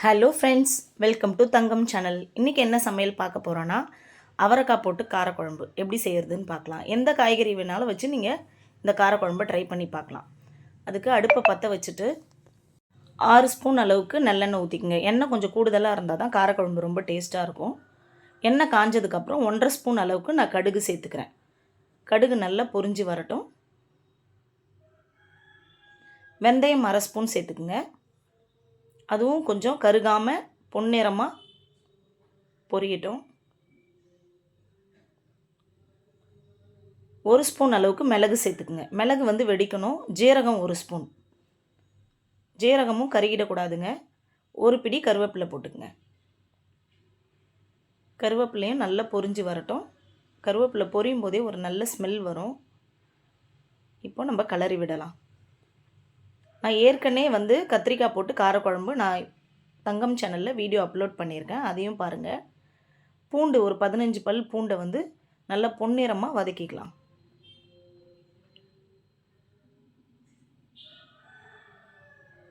Hello friends, welcome to Thangam channel. இன்றைக்கி என்ன சமையல் பார்க்க போகிறோன்னா, அவரைக்காய் போட்டு காரக்குழம்பு எப்படி செய்கிறதுன்னு பார்க்கலாம். எந்த காய்கறி வேணாலும் வச்சு நீங்கள் இந்த காரக்குழம்பை ட்ரை பண்ணி பார்க்கலாம். அதுக்கு அடுப்பை பற்ற வச்சுட்டு 6 ஸ்பூன் அளவுக்கு நல்லெண்ணெய் ஊற்றிக்குங்க. எண்ணெய் கொஞ்சம் கூடுதலாக இருந்தால் தான் காரக்குழம்பு ரொம்ப டேஸ்ட்டாக இருக்கும். எண்ணெய் காஞ்சதுக்கப்புறம் 1.5 ஸ்பூன் அளவுக்கு நான் கடுகு சேர்த்துக்கிறேன். கடுகு நல்லா பொரிஞ்சு வரட்டும். வெந்தயம் 1/2 ஸ்பூன் சேர்த்துக்குங்க. அதுவும் கொஞ்சம் கருகாமல் பொன்னிறமாக பொரியட்டும். 1 ஸ்பூன் அளவுக்கு மிளகு சேர்த்துக்குங்க. மிளகு வந்து வெடிக்கணும். ஜீரகம் 1 ஸ்பூன். ஜீரகமும் கருகிடக்கூடாதுங்க. ஒரு பிடி கருவேப்பிலை போட்டுக்குங்க. கருவேப்பிலையும் நல்லா பொரிஞ்சு வரட்டும். கருவேப்பிலை பொரியும் போதே ஒரு நல்ல ஸ்மெல் வரும். இப்போ நம்ம கிளறி விடலாம். நான் ஏற்கனவே வந்து கத்திரிக்காய் போட்டு காரக்குழம்பு நான் தங்கம் சேனலில் வீடியோ அப்லோட் பண்ணியிருக்கேன், அதையும் பாருங்கள். பூண்டு ஒரு 15 பல் பூண்டை வந்து நல்லா பொன்னிறமாக வதக்கிக்கலாம்.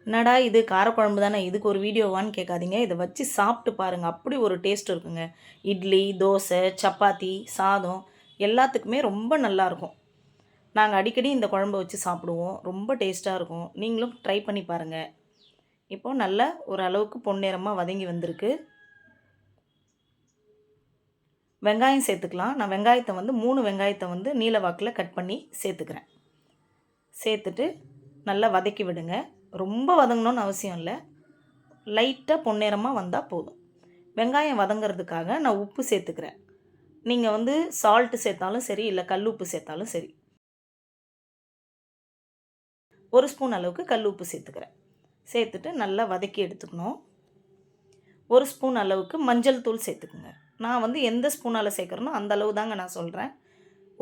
என்னடா இது காரக்குழம்பு தானே, இதுக்கு ஒரு வீடியோவான்னு கேட்காதீங்க. இதை வச்சு சாப்பிட்டு பாருங்கள், அப்படி ஒரு டேஸ்ட் இருக்குங்க. இட்லி, தோசை, சப்பாத்தி, சாதம் எல்லாத்துக்குமே ரொம்ப நல்லாயிருக்கும். நாங்கள் அடிக்கடி இந்த குழம்பு வச்சு சாப்பிடுவோம். ரொம்ப டேஸ்ட்டாக இருக்கும். நீங்களும் ட்ரை பண்ணி பாருங்கள். இப்போது நல்லா ஓரளவுக்கு பொன்னிறமாக வதங்கி வந்திருக்கு. வெங்காயம் சேர்த்துக்கலாம். நான் வெங்காயத்தை வந்து 3 வெங்காயத்தை வந்து நீல வாக்கில் கட் பண்ணி சேர்த்துக்கிறேன். சேர்த்துட்டு நல்லா வதக்கி விடுங்க. ரொம்ப வதங்கணும்னு அவசியம் இல்லை. லைட்டாக பொன்னிறமாக வந்தால் போதும். வெங்காயம் வதங்கிறதுக்காக நான் உப்பு சேர்த்துக்கிறேன். நீங்கள் வந்து சால்ட்டு சேர்த்தாலும் சரி, இல்லை கல் உப்பு சேர்த்தாலும் சரி. 1 ஸ்பூன் அளவுக்கு கல் உப்பு சேர்த்துக்கிறேன். சேர்த்துட்டு நல்லா வதக்கி எடுத்துக்கணும். 1 ஸ்பூன் அளவுக்கு மஞ்சள் தூள் சேர்த்துக்குங்க. நான் வந்து எந்த ஸ்பூனால் சேர்க்குறேனோ அந்த அளவு தாங்க நான் சொல்கிறேன்.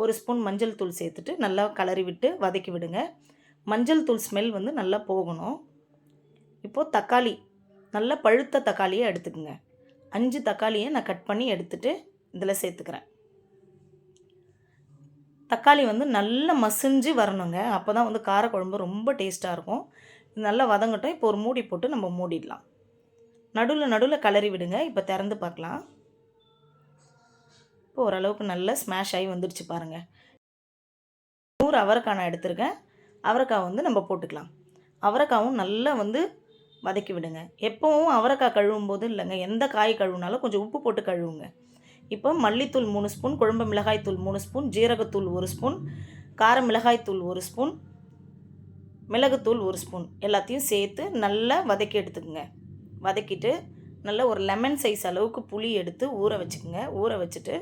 1 ஸ்பூன் மஞ்சள் தூள் சேர்த்துட்டு நல்லா கலரி விட்டு வதக்கி விடுங்க. மஞ்சள் தூள் ஸ்மெல் வந்து நல்லா போகணும். இப்போது தக்காளி, நல்லா பழுத்த தக்காளியை எடுத்துக்குங்க. 5 தக்காளியை நான் கட் பண்ணி எடுத்துகிட்டு இதில் சேர்த்துக்கிறேன். தக்காளி வந்து நல்லா மசிஞ்சு வரணுங்க. அப்போ தான் வந்து காரக்குழம்பு ரொம்ப டேஸ்ட்டாக இருக்கும். நல்லா வதங்கட்டும். இப்போ ஒரு மூடி போட்டு நம்ம மூடிடலாம். நடுவில் கிளறி விடுங்க. இப்போ திறந்து பார்க்கலாம். இப்போ ஓரளவுக்கு நல்லா ஸ்மாஷ் ஆகி வந்துடுச்சு பாருங்கள். 100 அவரைக்காய் நான் எடுத்துருக்கேன். அவரைக்காய் வந்து நம்ம போட்டுக்கலாம். அவரைக்காவும் நல்லா வந்து வதக்கி விடுங்க. எப்போவும் அவரைக்காய் கழுவும் போது இல்லைங்க, எந்த காய் கழுவுனாலும் கொஞ்சம் உப்பு போட்டு கழுவுங்க. இப்போ மல்லித்தூள் 3 ஸ்பூன், குழம்பு மிளகாய்த்தூள் 3 ஸ்பூன், ஜீரகத்தூள் 1 ஸ்பூன், கார மிளகாய்த்தூள் 1 ஸ்பூன், மிளகுத்தூள் 1 ஸ்பூன் எல்லாத்தையும் சேர்த்து நல்லா வதக்கி எடுத்துக்கோங்க. வதக்கிட்டு நல்லா ஒரு லெமன் சைஸ் அளவுக்கு புளி எடுத்து ஊற வச்சுக்கோங்க. ஊற வச்சுட்டு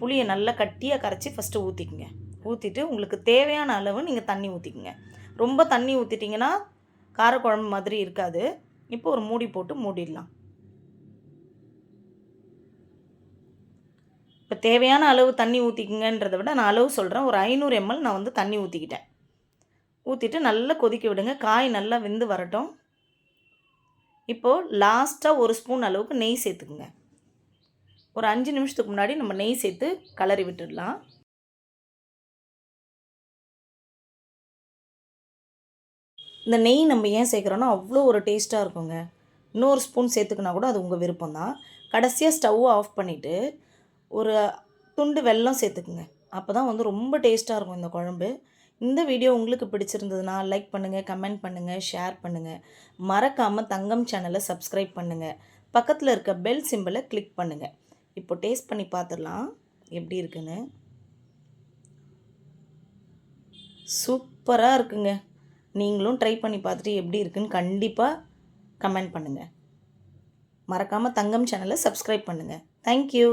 புளியை நல்லா கட்டியாக கரைச்சி ஃபஸ்ட்டு ஊற்றிக்குங்க. ஊற்றிட்டு உங்களுக்கு தேவையான அளவு நீங்கள் தண்ணி ஊற்றிக்குங்க. ரொம்ப தண்ணி ஊற்றிட்டிங்கன்னா காரக்குழம்பு மாதிரி இருக்காது. இப்போ ஒரு மூடி போட்டு மூடிடலாம். இப்போ தேவையான அளவு தண்ணி ஊற்றிக்குங்கன்றதை விட நான் அளவு சொல்கிறேன். ஒரு 500 ml நான் வந்து தண்ணி ஊற்றிக்கிட்டேன். ஊற்றிட்டு நல்லா கொதிக்க விடுங்க. காய் நல்லா வெந்து வரட்டும். இப்போது லாஸ்ட்டாக 1 ஸ்பூன் அளவுக்கு நெய் சேர்த்துக்குங்க. ஒரு 5 நிமிஷத்துக்கு முன்னாடி நம்ம நெய் சேர்த்து கலரி விட்டுடலாம். இந்த நெய் நம்ம ஏன் சேர்க்குறோன்னா அவ்வளோ ஒரு டேஸ்ட்டாக இருக்குங்க. இன்னொரு ஸ்பூன் சேர்த்துக்கினா கூட அது உங்கள் விருப்பம் தான். கடைசியாக ஸ்டவ்வை ஆஃப் பண்ணிவிட்டு ஒரு துண்டு வெல்லம் சேர்த்துக்குங்க. அப்போ தான் வந்து ரொம்ப டேஸ்ட்டாக இருக்கும் இந்த குழம்பு. இந்த வீடியோ உங்களுக்கு பிடிச்சிருந்ததுன்னா லைக் பண்ணுங்கள், கமெண்ட் பண்ணுங்கள், ஷேர் பண்ணுங்கள். மறக்காமல் தங்கம் சேனலை சப்ஸ்கிரைப் பண்ணுங்கள். பக்கத்தில் இருக்க பெல் சிம்பிளை கிளிக் பண்ணுங்கள். இப்போ டேஸ்ட் பண்ணி பார்த்துடலாம் எப்படி இருக்குன்னு. சூப்பராக இருக்குங்க. நீங்களும் ட்ரை பண்ணி பார்த்துட்டு எப்படி இருக்குன்னு கண்டிப்பாக கமெண்ட் பண்ணுங்கள். மறக்காமல் தங்கம் சேனலை சப்ஸ்கிரைப் பண்ணுங்கள். தேங்க்யூ.